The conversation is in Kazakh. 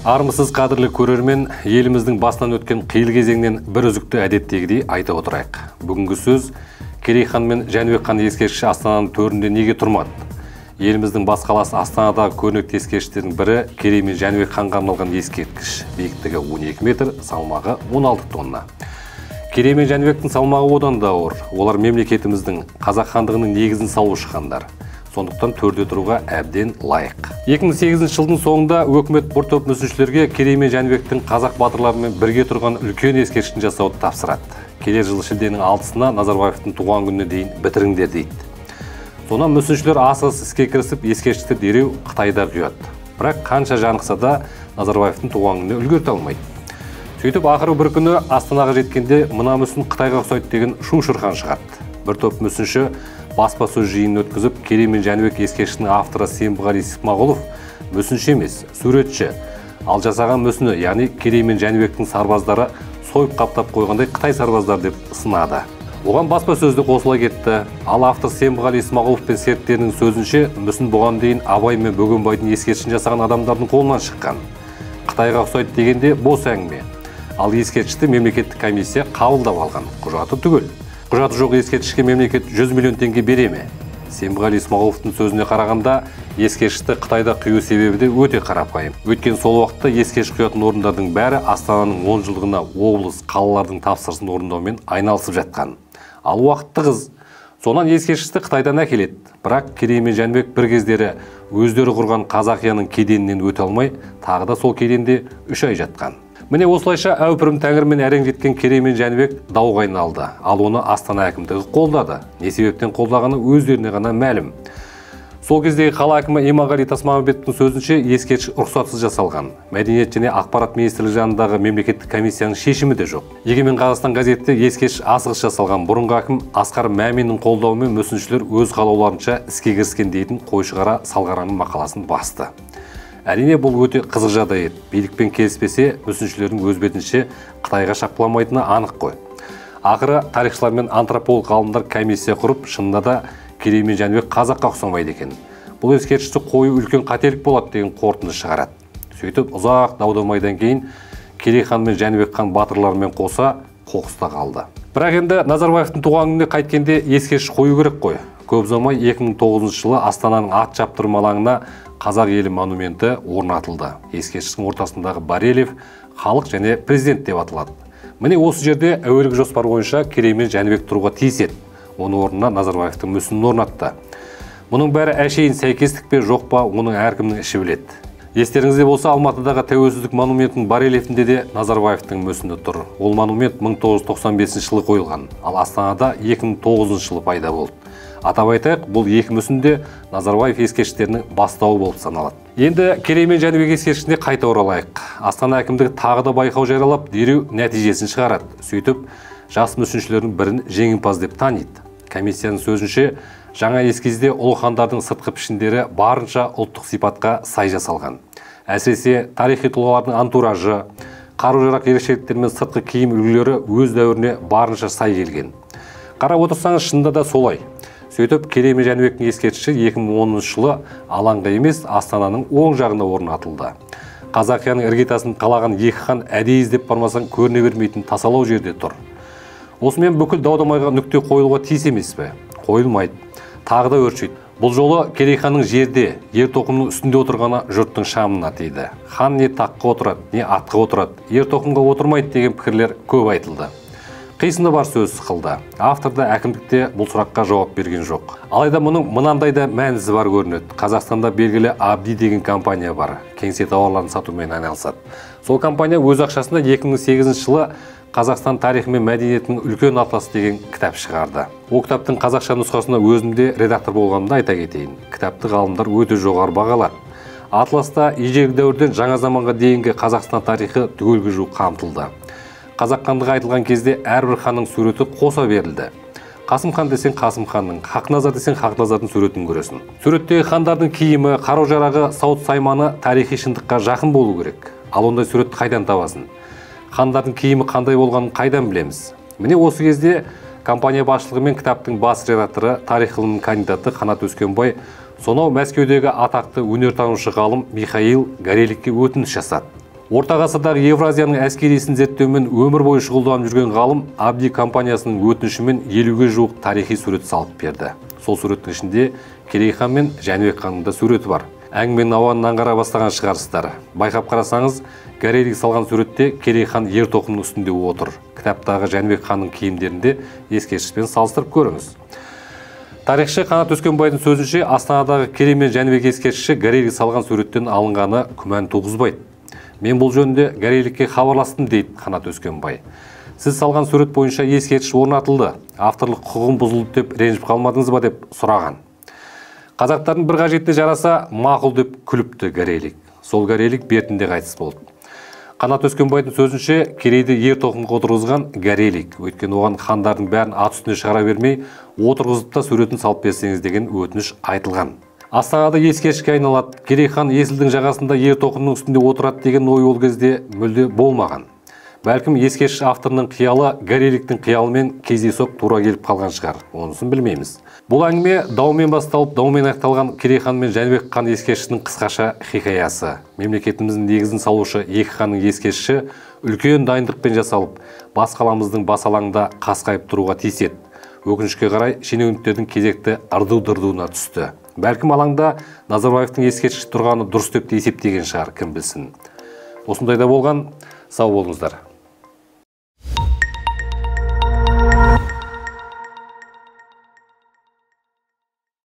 Армысыз қадірлі көрермен, еліміздің басынан өткен қиыл кезеңнен бір үзікті әдеттегідей айтып отырайық. Бүгінгі сөз Керей хан мен Жәнібек хан ескерткіші Астананың төрінде неге тұрмады? Еліміздің бас қаласы Астанадағы көрнекті ескерткіштердің бірі Керей мен Жәнібек ханға арналған ескерткіш. Биіктігі 12 метр, салмағы 16 тонна. Керей мен Жәнібектің салмағы одан да ауыр. Олар мемлекетіміздің, қазақ хандығының негізін салушы хандар. Сондықтан төрде тұруға әбден лайық. 2008 жылдың соңында өкімет бір топ мүсіншілерге Керей мен Жәнібектің қазақ батырларымен бірге тұрған үлкен ескерткішін жасауды тапсырады. Келер жылы шілденің 6-сына Назарбаевтың туған күніне дейін бітіріңдер дейді. Сонан мүсіншілер асығыс іске кірісіп, ескерткішті дереу Қытайда құяды. Бірақ қанша жанықса да Назарбаевтың туған күніне үлгерте алмайды. Сөйтіп ақыры бір күні Астанаға жеткенде мына мүсін Қытайға ұқсайды деген шу-шырқан шығарды. Бір топ мүсінші баспасөз жиынын өткізіп, Керей мен Жәнібек ескерткішінің авторы Сембғали Исмағұлов мүсінші емес, суретші. Ал жасаған мүсіні, яғни Керей мен Жәнібектің сарбаздары сойып қаптап қойғандай Қытай сарбаздар деп сынады. Оған баспасөзде қосыла кетті. Ал автор Сембғали Исмағұлов пен серіктерінің сөзінше, мүсін бұған дейін Абай мен Бөгенбайдың ескерткішін жасаған адамдардың қолынан шыққан. Қытайға ұқсайды дегенде бос әңгіме. Ал ескерткішті мемлекеттік комиссия қабылдап алған. Құжаты түгел. Құжаты жоқ ескерткішке мемлекет 100 миллион теңге бере ме? Сембғали Исмағұловтың сөзіне қарағанда, ескерткішті Қытайда құю себебі де өте қарапайым. Өткен сол уақытта ескерткіш құятын орындардың бәрі Астананың 10 жылдығына облыс, қалалардың тапсырысын орындаумен айналысып жатқан. Ал уақытты қыз. Сонан ескерткішті Қытайдан әкеледі. Бірақ Керей мен Жәнібек бір кездері өздері құрған Қазақияның кеденінен өте алмай, тағы да сол кеденде 3 ай жатқан. Міне осылайша әупірім тәңірмен әрең жеткен Керей мен Жәнібек дауға айналды. Ал оны Астана әкімдігі қолдады. Не себептен қолдағаны өздеріне ғана мәлім. Сол кездегі қала әкімі Иманғали Тасмағамбеттің сөзінше ескерткіш рұқсатсыз жасалған. Мәдениет және ақпарат министрлігі жанындағы мемлекеттік комиссияның шешімі де жоқ. Егемен Қазақстан газетте ескерткіш асығыс жасалған. Бұрынғы әкім Асқар Мәменнің қолдауымен мүсіншілер өз қалауларынша іске кіріскен дейтін Қойшығара Салғараның мақаласын басты. Әрине бұл өте қызық жағдай еді. Билікпен келіспесе, мүсіншілердің өз бетінше Қытайға шапқыламайтыны анық қой. Ақыры тарихшылар мен антрополог ғалымдар комиссия құрып, шынында да Керей мен Жәнібек қазаққа ұқсамайды екен. Бұл ескерткішті қою үлкен қателік болады деген қорытынды шығарады. Сөйтіп ұзақ дау-дамайдан кейін Керей хан мен Жәнібек хан батырларымен қоса қоқыста қалды. Бірақ енді Назарбаевтың туған күніне қайткенде ескерткіш қою керек қой. Көп ұзамай 2009 жылы Астананың ат шаптырым алаңына Қазақ елі монументі орнатылды. Ескерткіштің ортасындағы барельеф халық және президент деп аталады. Міне осы жерде әуелгі жоспар бойынша Керей мен Жәнібек тұруға тиіс еді. Оның орнына Назарбаевтың мүсінін орнатты. Мұның бәрі әшейін сәйкестік пе жоқ па, оның әркімнің іші біледі. Естеріңізде болса, Алматыдағы Тәуелсіздік монументінің барельефінде де Назарбаевтың мүсіні тұр. Ол монумент 1995 жылы қойылған, ал Астанада 2009 жылы пайда болды. Атап айтайық, бұл екі мүсін де Назарбаев ескерткіштерінің бастауы болып саналады. Енді Керей мен Жәнібек ескерткішіне қайта оралайық. Астана әкімдігі тағы да байқау жариялап, дереу нәтижесін шығарады. Сөйтіп, жас мүсіншілердің бірін жеңімпаз деп таниды. Комиссияның сөзінше, жаңа эскизде ұлы хандардың сыртқы пішіндері барынша ұлттық сипатқа сай жасалған. Әсіресе тарихи тұлғалардың антуражы, қару-жарақ ерекшеліктері мен сыртқы киім үлгілері өз дәуіріне барынша сай келген. Қарап отырсаңыз, шынында да солай. Сөйтіп, Керей мен Жәнібектің ескерткіші 2010 жылы алаңға емес, Астананың оң жағында орнатылды. Қазақияның іргетасын қалаған екі хан әдейі іздеп бармасаң көріне бермейтін тасалау жерде тұр. Осымен бүкіл дау-дамайға нүкте қойылуға тиіс емес пе? Қойылмайды. Тағы да өршиді. Бұл жолы Керей ханның жерде, ер-тоқымның үстінде отырғаны жұрттың шамына тиді. Хан не таққа отырады, не атқа отырады, ер-тоқымға отырмайды деген пікірлер көп айтылды. Қисыны бар сөз қылды. Автор да әкімдікте бұл сұраққа жауап берген жоқ. Алайда мұның мынандай да мәнісі бар көрінеді. Қазақстанда белгілі Абди деген компания бар. Кеңсе тауарларын сатумен айналысады. Сол компания өз ақшасында 2008 жылы Қазақстан тарихы мен мәдениетінің үлкен атласы деген кітап шығарды. Ол кітаптың қазақша нұсқасына өзімде редактор болғанымды айта кетейін. Кітапты ғалымдар өте жоғары бағалады. Атласта ежелгі дәуірден жаңа заманға дейінгі Қазақстан тарихы түгелге жуық қамтылды. Қазақ хандығы айтылған кезде әрбір ханның суреті қоса берілді. Қасым хан десең Қасым ханның, Хақназар десең Хақназардың суретін көресің. Суреттегі хандардың киімі, қару-жарағы, сауыт-сайманы тарихи шындыққа жақын болу керек. Ал ондай суретті қайдан табасың? Хандардың киімі қандай болғанын қайдан білеміз? Міне осы кезде компания басшылығы мен кітаптың бас редакторы, тарих ғылымының кандидаты Қанат Өскенбай сонау Мәскеудегі атақты өнертанушы ғалым Михаил Гореликке өтініш жасады. Орта ғасырдағы Евразияның әскерисін зерттеумен өмір бойы шұғылданып жүрген ғалым Абди компаниясының өтінішімен 50-ге жуық тарихи сурет салып берді. Сол суреттің ішінде Керей хан мен Жәнібек ханның да суреті бар. Әңгіменің ауанын аңғара бастаған шығарсыздар. Байқап қарасаңыз, Гарейлік салған суретте Керей хан ер тоқымның үстінде отыр. Кітаптағы Жәнібек ханның киімдерінде ескерткішпен салыстырып көріңіз. Тарихшы Қанат Өскенбайдың сөзінше, Астанадағы Керей мен Жәнібек ескерткіші Гарейлік салған суреттен алынғаны күмән туғызбайды. Мен бұл жөнінде Гарейлікке хабарластым дейді Қанат Өскенбай. Сіз салған сурет бойынша ескерткіш орнатылды. Авторлық құқығым бұзылды деп ренжіп қалмадыңыз ба деп сұраған. Қазақтардың бір қажетіне жараса, мақұл деп күліпті Гарейлік. Сол Гарейлік бертінде қайтыс болды. Қанат Өскенбайдың сөзінше, Керейді ер тоқымға отырғызған Гарейлік. Өйткені оған хандардың бәрін ат үстіне шығара бермей, отырғызып та суретін салып берсеңіз деген өтініш айтылған. Астанада ескерткішке айналады. Керей хан есілдің жағасында ер тоқымның үстінде отырады деген ой ол кезде мүлде болмаған. Бәлкім ескерткіш авторының қиялы Гарейліктің қиялымен кездейсоқ тура келіп қалған шығар. Онысын білмейміз. Бұл әңгіме даумен басталып, даумен аяқталған Керей хан мен Жәнібек хан ескерткішінің қысқаша хикаясы. Мемлекетіміздің негізін салушы екі ханның ескерткіші үлкен дайындықпен жасалып, бас қаламыздың бас алаңында қасқайып тұруға тиіс еді. Өкінішке қарай шенеуніктердің кезекті ырду-дырдуына түсті. Бәлкім алаңда Назарбаевтың ескерткіші тұрғаны дұрыс деп есептеген шығар, кім білсін. Осындайда болған, сау болыңыздар.